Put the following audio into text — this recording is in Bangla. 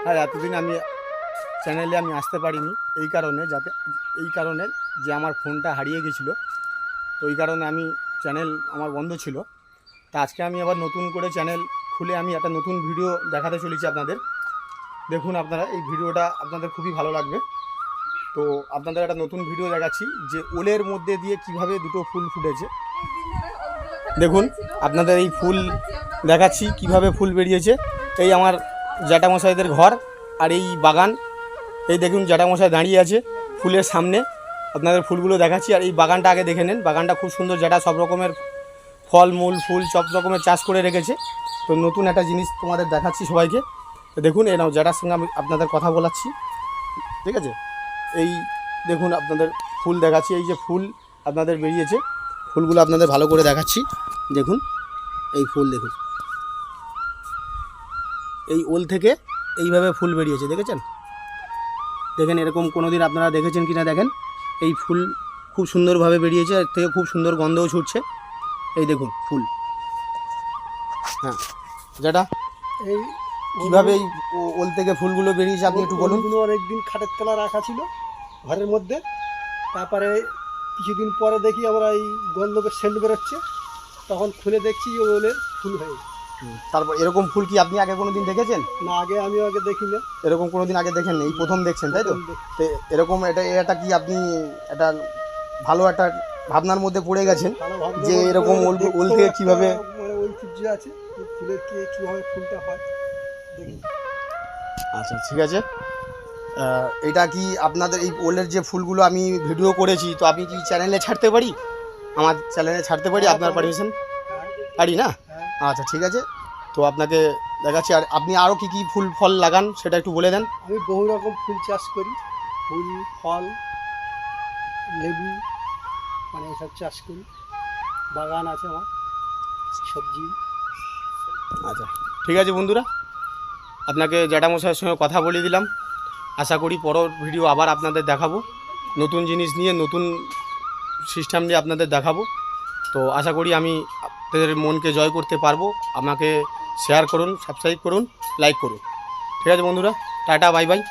আর এতদিন আমি চ্যানেলে আমি আসতে পারিনি এই কারণে যে আমার ফোনটা হারিয়ে গেছিলো, তো এই কারণে আমি চ্যানেল আমার বন্ধ ছিল। তা আজকে আমি আবার নতুন করে চ্যানেল খুলে আমি একটা নতুন ভিডিও দেখাতে চলেছি আপনাদের। দেখুন আপনারা, এই ভিডিওটা আপনাদের খুবই ভালো লাগবে। তো আপনাদের একটা নতুন ভিডিও দেখাচ্ছি যে ওলের মধ্যে দিয়ে কিভাবে দুটো ফুল ফুটেছে। দেখুন আপনাদের এই ফুল দেখাচ্ছি কিভাবে ফুল বেরিয়েছে। এই আমার জ্যাঠামশাইদের ঘর আর এই বাগান। এই দেখুন জ্যাঠামশাই দাঁড়িয়ে আছে ফুলের সামনে, আপনাদের ফুলগুলো দেখাচ্ছি। আর এই বাগানটা আগে দেখে নেন, বাগানটা খুব সুন্দর, জ্যাঠা সব রকমের ফল মূল ফুল সব রকমের চাষ করে রেখেছে। তো নতুন একটা জিনিস তোমাদের দেখাচ্ছি সবাইকে। তো দেখুন এরাও জ্যাঠার সঙ্গে আমি আপনাদের কথা বলাচ্ছি, ঠিক আছে। এই দেখুন আপনাদের ফুল দেখাচ্ছি, এই যে ফুল আপনাদের বেরিয়েছে, ফুলগুলো আপনাদের ভালো করে দেখাচ্ছি। দেখুন এই ফুল, দেখুন এই ওল থেকে এইভাবে ফুল বেরিয়েছে, দেখেছেন? দেখেন এরকম কোনো দিন আপনারা দেখেছেন কি না দেখেন। এই ফুল খুব সুন্দরভাবে বেরিয়েছে, এর থেকে খুব সুন্দর গন্ধও ছুটছে। এই দেখুন ফুল। হ্যাঁ যেটা এই কীভাবে এই ওল থেকে ফুলগুলো বেরিয়েছে আপনি একটু বলুন। অনেকদিন খাটের তলা রাখা ছিল ঘরের মধ্যে, তারপরে কিছুদিন পরে দেখি আমরা এই গন্ধকের সেন্ট বেরোচ্ছে, তখন খুলে দেখছি ওলের ফুল হয়ে। তারপর এরকম ফুল কি আপনি আগে কোনো দিন দেখেছেন? না, আমি আগে দেখি না। এরকম কোনো দিন আগে দেখেন, এই প্রথম দেখছেন তাই তো? তো এরকম এটা কি আপনি একটা ভালো একটা ভাবনার মধ্যে পড়ে গেছেন যে এরকম ওল থেকে কীভাবে মানে ঐতিহ্য আছে ফুলের কীভাবে ফুলটা হয় দেখি। আচ্ছা ঠিক আছে। এটা কি আপনাদের এই ওলের যে ফুলগুলো আমি ভিডিও করেছি, তো আমি কি চ্যানেলে ছাড়তে পারি? আমার চ্যানেলে ছাড়তে পারি? আপনার পারমিশন পারি না? আচ্ছা ঠিক আছে, তো আপনাকে দেখাচ্ছি। আর আপনি আরও কী কী ফুল ফল লাগান সেটা একটু বলে দেন। আমি বহু রকম ফুল চাষ করি, ফুল ফল লেবু মানে এসব চাষ করি, বাগান আছে আমার, সবজি। আচ্ছা ঠিক আছে বন্ধুরা, আপনাকে জ্যাঠামশাইয়ের সঙ্গে কথা বলে দিলাম। আশা করি পরের ভিডিও আবার আপনাদের দেখাবো, নতুন জিনিস নিয়ে নতুন সিস্টেম নিয়ে আপনাদের দেখাবো। তো আশা করি আমি আপনাদের মনকে জয় করতে পারবো। আমাকে শেয়ার করুন, সাবস্ক্রাইব করুন, লাইক করুন। ঠিক আছে বন্ধুরা, টাটা বাই বাই।